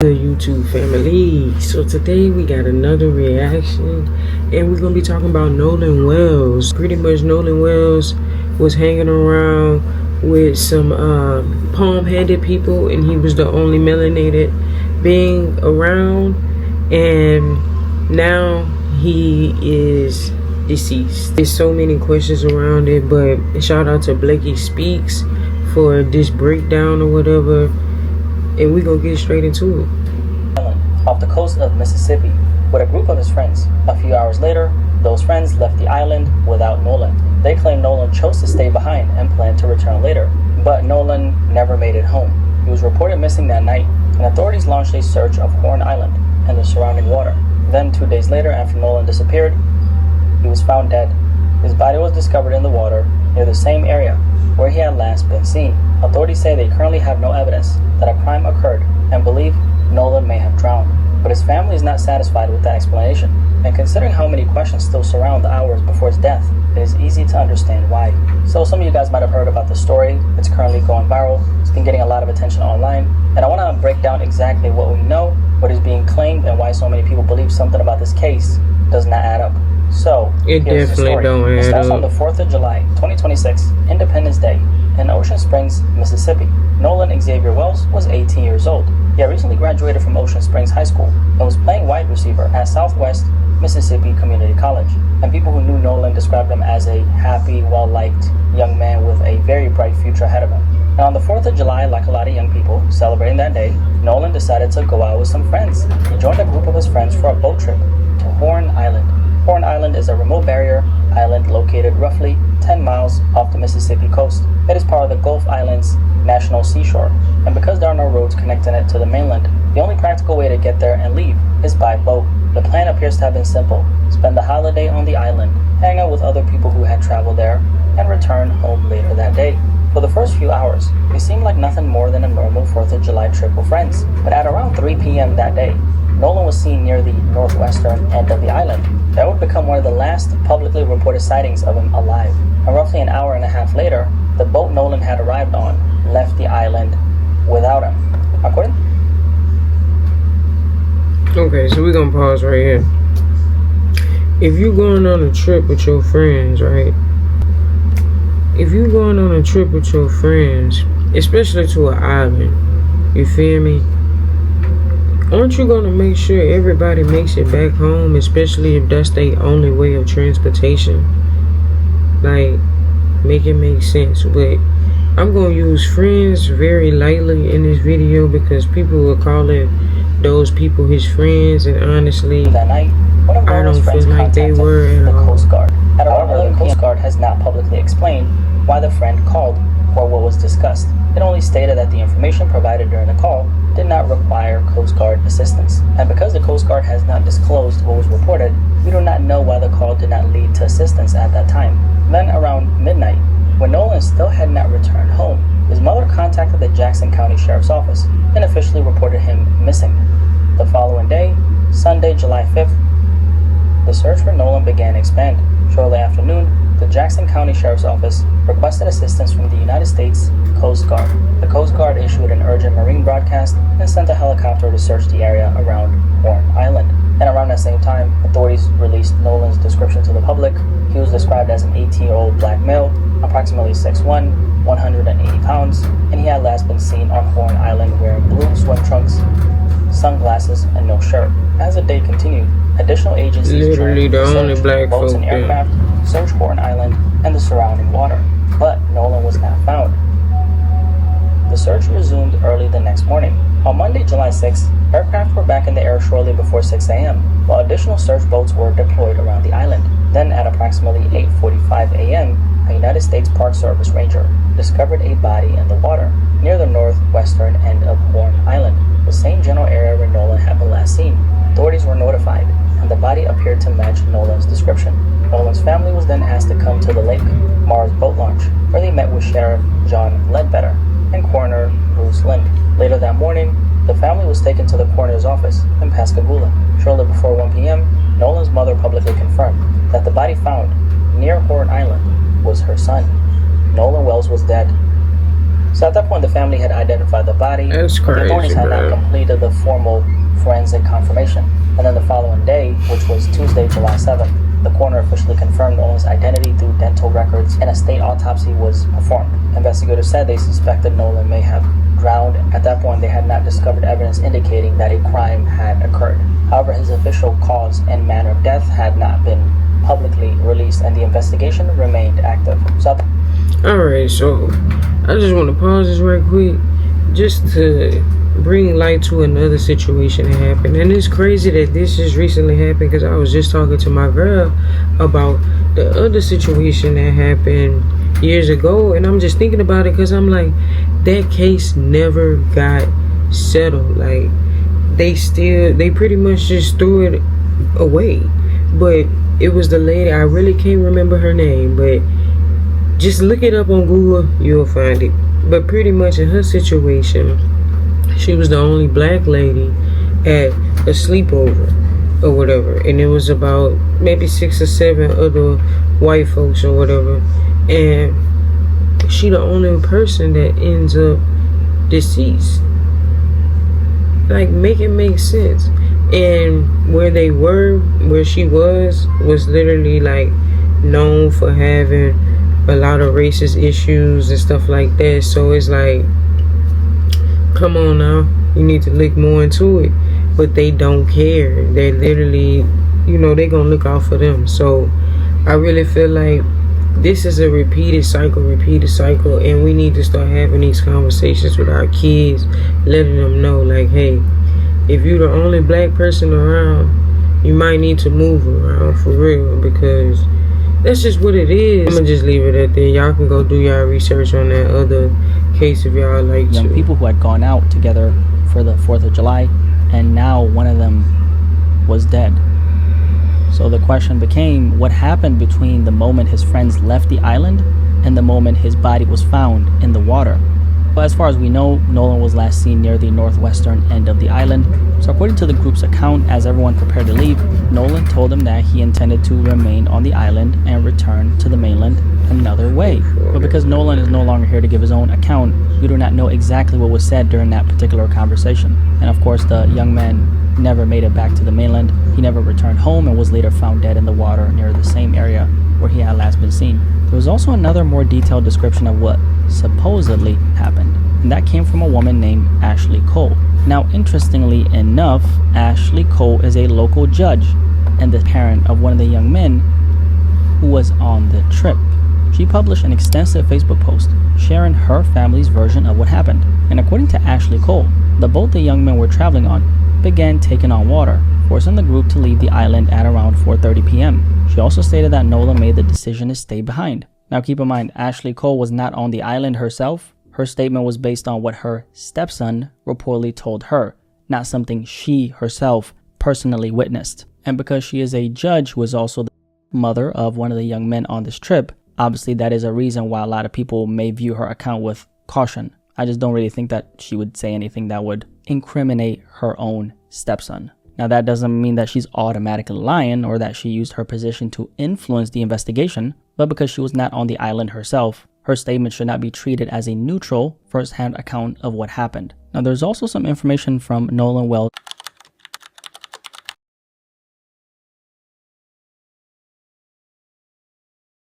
Good YouTube family. So today we got another reaction and we're gonna be talking about Nolan Wells. Pretty much Nolan Wells was hanging around with some palm-headed people and he was the only melanated being around, and now he is deceased. There's so many questions around it, but shout out to Blakey Speaks for this breakdown or whatever, and we gonna get straight into it. Off the coast of Mississippi with a group of his friends. A few hours later, those friends left the island without Nolan. They claim Nolan chose to stay behind and planned to return later, but Nolan never made it home. He was reported missing that night, and authorities launched a search of Horn Island and the surrounding water. Then 2 days later, after Nolan disappeared, he was found dead. His body was discovered in the water near the same area where he had last been seen. Authorities say they currently have no evidence that a crime occurred and believe Nolan may have drowned, but his family is not satisfied with that explanation. And considering how many questions still surround the hours before his death, it is easy to understand why. So some of you guys might have heard about the story. It's currently going viral. It's been getting a lot of attention online. And I want to break down exactly what we know, what is being claimed, and why so many people believe something about this case does not add up. So, it here's the definitely story. don't It add starts up. on the 4th of July, 2026, Independence Day, in Ocean Springs, Mississippi. Nolan Xavier Wells was 18 years old. He had recently graduated from Ocean Springs High School and was playing wide receiver at Southwest Mississippi Community College. And people who knew Nolan described him as a happy, well-liked young man with a very bright future ahead of him. And on the 4th of July, like a lot of young people celebrating that day, Nolan decided to go out with some friends. He joined a group of his friends for a boat trip to Horn Island. Horn Island is a remote barrier island located roughly 10 miles off the Mississippi coast. It is part of the Gulf Islands National Seashore, and because there are no roads connecting it to the mainland, the only practical way to get there and leave is by boat. The plan appears to have been simple: spend the holiday on the island, hang out with other people who had traveled there, and return home later that day. For the first few hours, it seemed like nothing more than a normal 4th of July trip with friends, but at around 3 p.m. that day, Nolan was seen near the northwestern end of the island. That would become one of the last publicly reported sightings of him alive. And roughly an hour and a half later, the boat Nolan had arrived on left the island without him. According. Okay, so we're gonna pause right here. If you're going on a trip with your friends, right? If you're going on a trip with your friends, especially to an island, you feel me? Aren't you gonna make sure everybody makes it back home, especially if that's their only way of transportation? Like, make it make sense. But I'm gonna use friends very lightly in this video because people will call it those people his friends, and honestly, That night, one of I Nolan's don't friends feel like they contacted were at the all. Coast Guard. However, the Coast Guard has not publicly explained why the friend called or what was discussed. It only stated that the information provided during the call did not require Coast Guard assistance. And because the Coast Guard has not disclosed what was reported, we do not know why the call did not lead to assistance at that time. Then around midnight, when Nolan still had not returned home, his mother contacted the Jackson County Sheriff's Office and officially reported him missing. The following day, Sunday, July 5th, the search for Nolan began to expand. Shortly after noon, the Jackson County Sheriff's Office requested assistance from the United States Coast Guard. The Coast Guard issued an urgent marine broadcast and sent a helicopter to search the area around Horn Island. And around that same time, authorities released Nolan's description to the public. He was described as an 18-year-old black male, approximately 6'1", 180 pounds, and he had last been seen on Horn Island wearing blue swim trunks, sunglasses, and no shirt. As the day continued, additional agencies Literally the only searched black boats folk and there. aircraft, searched Horn Island and the surrounding water, but Nolan was not found. The search resumed early the next morning. On Monday, July 6th, aircraft were back in the air shortly before 6 a.m., while additional search boats were deployed around the island. Then at approximately 8:45 a.m., a United States Park Service ranger discovered a body in the water near the northwestern end of Horn Island, the same general area where Nolan had been last seen. Authorities were notified, and the body appeared to match Nolan's description. Nolan's family was then asked to come to the Lake Mars boat launch, where they met with Sheriff John Ledbetter and Coroner Bruce Lind. Later that morning, the family was taken to the coroner's office in Pascagoula. Shortly before 1 p.m., Nolan's mother publicly confirmed that the body found near Horn Island was her son. Nolan Wells was dead. So at that point, the family had identified the body, That's but the authorities crazy, had not man. completed the formal forensic confirmation. And then the following day, which was Tuesday, July 7th, the coroner officially confirmed Nolan's identity through dental records, and a state autopsy was performed. Investigators said they suspected Nolan may have drowned. At that point, they had not discovered evidence indicating that a crime had occurred. However, his official cause and manner of death had not been publicly released, and the investigation remained active. So Alright, so I just want to pause this right quick just to bring light to another situation that happened. And it's crazy that this just recently happened because I was just talking to my girl about the other situation that happened years ago, and I'm just thinking about it because I'm like, that case never got settled. Like, they pretty much just threw it away. But it was the lady, I really can't remember her name, but just look it up on Google, you'll find it. But pretty much in her situation, she was the only black lady at a sleepover or whatever, and it was about maybe 6 or 7 other white folks or whatever, and she the only person that ends up deceased. Like, make it make sense. And where she was literally like known for having a lot of racist issues and stuff like that. So it's like, come on now, you need to look more into it. But they don't care. They literally, they gonna look out for them. So I really feel like this is a repeated cycle, and we need to start having these conversations with our kids, letting them know, like, hey, if you're the only black person around, you might need to move around for real, because that's just what it is. I'm gonna just leave it at that. Y'all can go do y'all research on that other case if y'all like to. Young people who had gone out together for the 4th of July, and now one of them was dead. So the question became, what happened between the moment his friends left the island and the moment his body was found in the water? But as far as we know, Nolan was last seen near the northwestern end of the island. So according to the group's account, as everyone prepared to leave, Nolan told them that he intended to remain on the island and return to the mainland another way. But because Nolan is no longer here to give his own account, we do not know exactly what was said during that particular conversation. And of course, the young man never made it back to the mainland. He never returned home and was later found dead in the water near the same area where he had last been seen. There was also another more detailed description of what supposedly happened, and that came from a woman named Ashley Cole. Now, interestingly enough, Ashley Cole is a local judge and the parent of one of the young men who was on the trip. She published an extensive Facebook post sharing her family's version of what happened. And according to Ashley Cole, the boat the young men were traveling on began taking on water, forcing the group to leave the island at around 4:30 p.m. She also stated that Nolan made the decision to stay behind. Now keep in mind, Ashley Cole was not on the island herself. Her statement was based on what her stepson reportedly told her, not something she herself personally witnessed. And because she is a judge who is also the mother of one of the young men on this trip, obviously that is a reason why a lot of people may view her account with caution. I just don't really think that she would say anything that would incriminate her own stepson. Now that doesn't mean that she's automatically lying or that she used her position to influence the investigation, but because she was not on the island herself, her statement should not be treated as a neutral, first-hand account of what happened. Now there's also some information from Nolan Wells